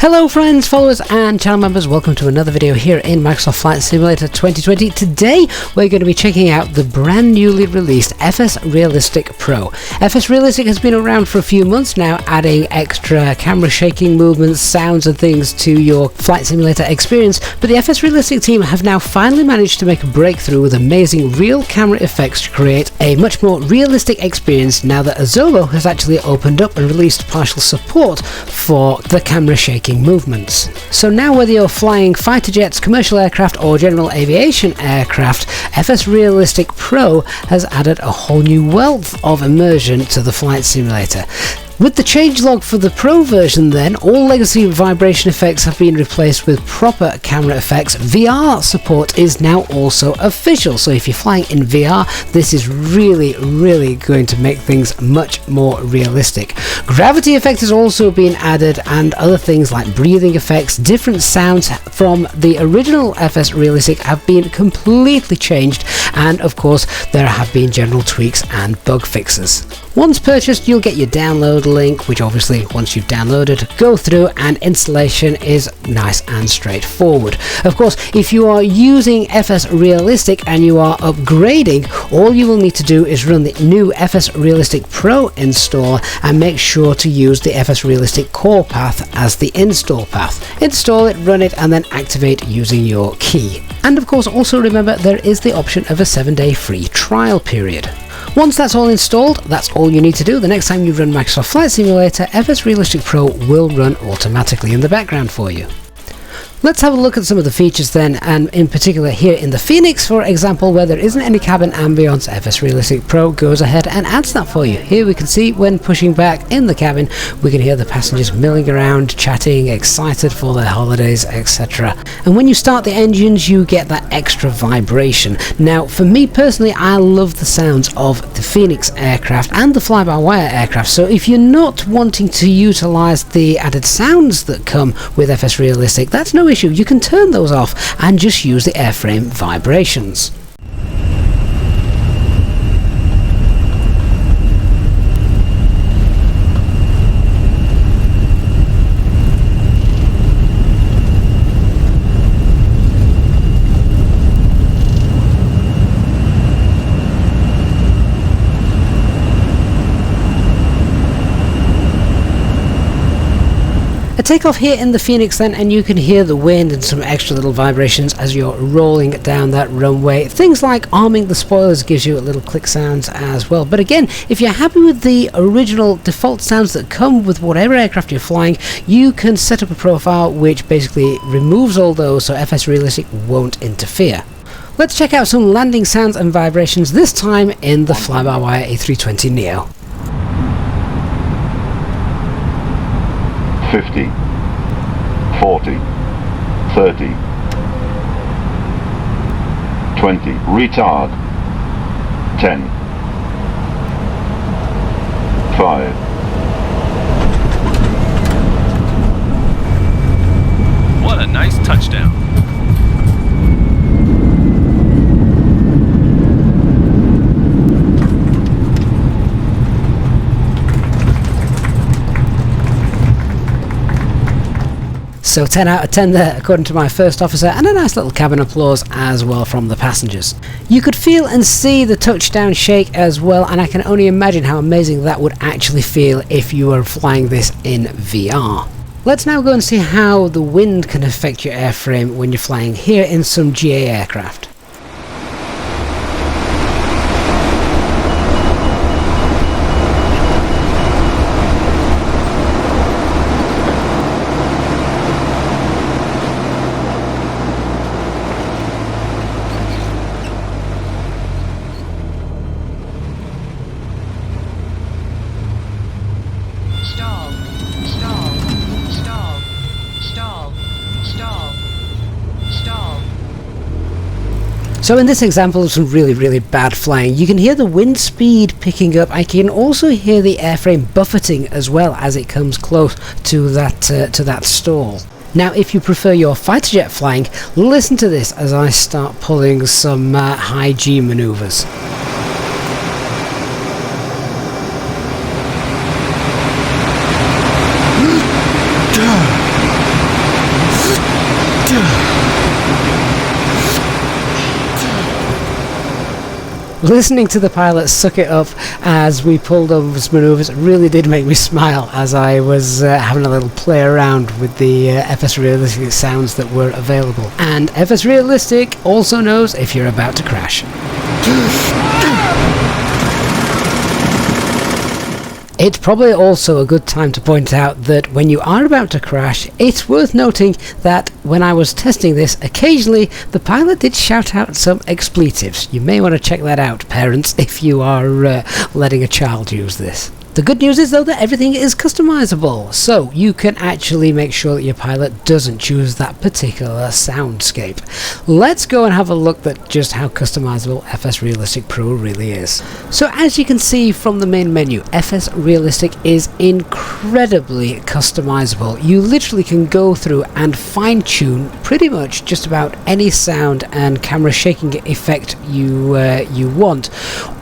Hello friends, followers and channel members, welcome to another video here in Microsoft Flight Simulator 2020. Today we're going to be checking out the brand newly released FSRealitic Pro. FSRealitic has been around for a few months now, adding extra camera shaking movements, sounds and things to your Flight Simulator experience, but the FSRealitic team have now finally managed to make a breakthrough with amazing real camera effects to create a much more realistic experience now that Asobo has actually opened up and released partial support for the camera shaking movements. So now whether you're flying fighter jets, commercial aircraft or general aviation aircraft, FSRealitic Pro has added a whole new wealth of immersion to the flight simulator. With the change log for the Pro version then, all legacy vibration effects have been replaced with proper camera effects. VR support is now also official, so if you're flying in VR, this is really going to make things much more realistic. Gravity effect has also been added, and other things like breathing effects, different sounds from the original FSRealitic have been completely changed, and of course there have been general tweaks and bug fixes. Once purchased, you'll get your download link, which obviously once you've downloaded, go through, and installation is nice and straightforward. Of course, if you are using FSRealitic and you are upgrading, all you will need to do is run the new FSRealitic Pro install and make sure to use the FSRealitic core path as the install path. Install it, run it, and then activate using your key. And of course, also remember there is the option of a 7-day free trial period. Once that's all installed, that's all you need to do. The next time you run Microsoft Flight Simulator, FSRealistic Pro will run automatically in the background for you. Let's have a look at some of the features then, and in particular here in the Phoenix, for example, where there isn't any cabin ambience, FSRealistic Pro goes ahead and adds that for you. Here we can see when pushing back in the cabin, we can hear the passengers milling around, chatting, excited for their holidays, etc. And when you start the engines, you get that extra vibration. Now, for me personally, I love the sounds of the Phoenix aircraft and the fly-by-wire aircraft, so if you're not wanting to utilize the added sounds that come with FSRealitic, that's no issue. You can turn those off and just use the airframe vibrations. Take off here in the Phoenix then, and you can hear the wind and some extra little vibrations as you're rolling down that runway. Things like arming the spoilers gives you a little click sounds as well. But again, if you're happy with the original default sounds that come with whatever aircraft you're flying, you can set up a profile which basically removes all those so FSRealitic won't interfere. Let's check out some landing sounds and vibrations, this time in the fly-by-wire A320neo. 50, 40, 30, 20, retard, 10, 5. What a nice touchdown. So 10 out of 10 there, according to my first officer, and a nice little cabin applause as well from the passengers. You could feel and see the touchdown shake as well, and I can only imagine how amazing that would actually feel if you were flying this in VR. Let's now go and see how the wind can affect your airframe when you're flying here in some GA aircraft. So in this example of some really bad flying, you can hear the wind speed picking up. I can also hear the airframe buffeting as well as it comes close to that stall. Now if you prefer your fighter jet flying, listen to this as I start pulling some high G maneuvers. Listening to the pilot suck it up as we pulled those manoeuvres really did make me smile as I was having a little play around with the FSRealistic sounds that were available. And FSRealistic also knows if you're about to crash. It's probably also a good time to point out that when you are about to crash, it's worth noting that when I was testing this, occasionally the pilot did shout out some expletives. You may want to check that out, parents, if you are letting a child use this. The good news is though that everything is customizable, so you can actually make sure that your pilot doesn't choose that particular soundscape. Let's go and have a look at just how customizable FSRealistic Pro really is. So as you can see from the main menu, FSRealistic is incredibly customizable. You literally can go through and fine-tune pretty much just about any sound and camera shaking effect you want.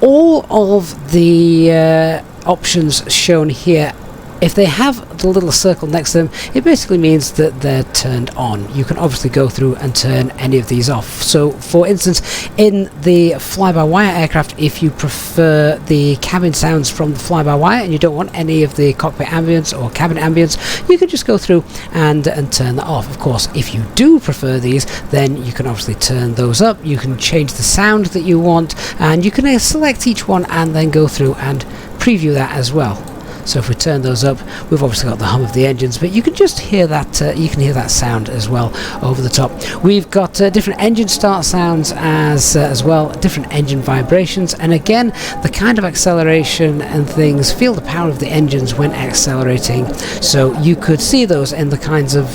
All of the options shown here, if they have the little circle next to them, it basically means that they're turned on. You can obviously go through and turn any of these off. So for instance, in the fly-by-wire aircraft, if you prefer the cabin sounds from the fly-by-wire and you don't want any of the cockpit ambience or cabin ambience, you can just go through and turn that off. Of course, if you do prefer these, then you can obviously turn those up. You can change the sound that you want, and you can select each one and then go through and preview that as well. So if we turn those up, we've obviously got the hum of the engines, but you can just hear that, you can hear that sound as well over the top. We've got different engine start sounds as well, different engine vibrations, and again, the kind of acceleration and things, feel the power of the engines when accelerating. So you could see those in the kinds of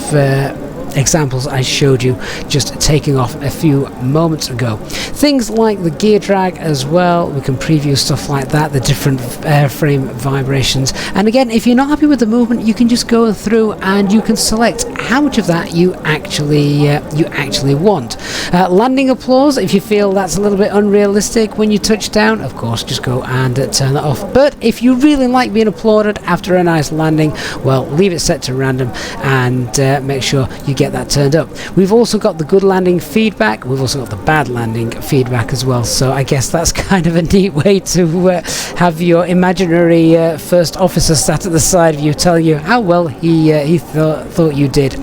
examples I showed you just taking off a few moments ago. Things like the gear drag as well, we can preview stuff like that, the different airframe vibrations, and again, if you're not happy with the movement, you can just go through and you can select how much of that you actually want. Landing applause, if you feel that's a little bit unrealistic when you touch down, of course just go and turn that off. But if you really like being applauded after a nice landing, well, leave it set to random and make sure you get that turned up. We've also got the good landing feedback, we've also got the bad landing feedback as well, so I guess that's kind of a neat way to have your imaginary first officer sat at the side of you tell you how well he thought you did.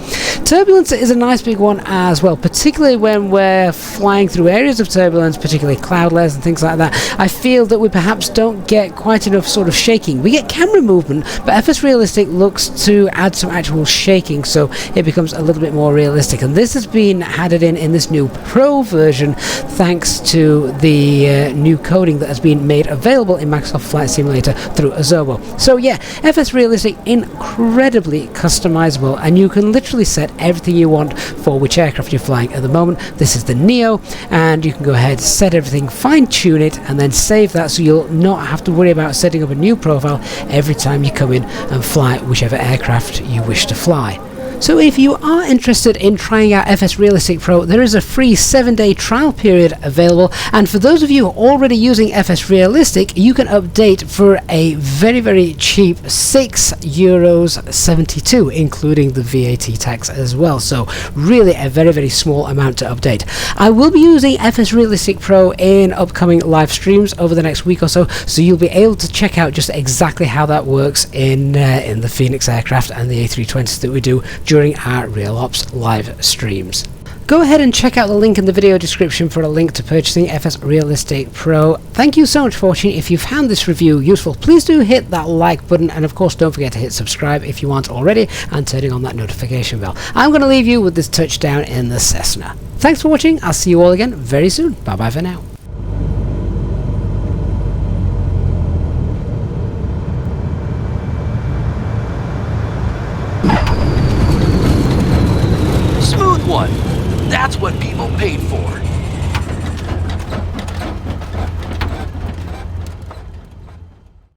Turbulence is a nice big one as well, particularly when we're flying through areas of turbulence, particularly cloud layers and things like that. I feel that we perhaps don't get quite enough sort of shaking. We get camera movement, but FSRealistic looks to add some actual shaking, so it becomes a little bit more realistic, and this has been added in this new Pro version thanks to the new coding that has been made available in Microsoft Flight Simulator through Asobo. So yeah, FSRealistic, incredibly customizable, and you can literally set everything you want for which aircraft you're flying at the moment. This is the Neo, and you can go ahead, set everything, fine-tune it, and then save that so you'll not have to worry about setting up a new profile every time you come in and fly whichever aircraft you wish to fly. So if you are interested in trying out FSRealistic Pro, there is a free 7-day trial period available, and for those of you already using FSRealistic, you can update for a very, very cheap €6.72, including the VAT tax as well, so really a very, very small amount to update. I will be using FSRealistic Pro in upcoming live streams over the next week or so, so you'll be able to check out just exactly how that works in the Phoenix aircraft and the A320s that we do during our Real Ops live streams. Go ahead and check out the link in the video description for a link to purchasing FSRealistic Pro. Thank you so much for watching. If you've found this review useful, please do hit that like button, and of course don't forget to hit subscribe if you aren't already, and turning on that notification bell. I'm going to leave you with this touchdown in the Cessna. Thanks for watching. I'll see you all again very soon. Bye bye for now. One. That's what people paid for.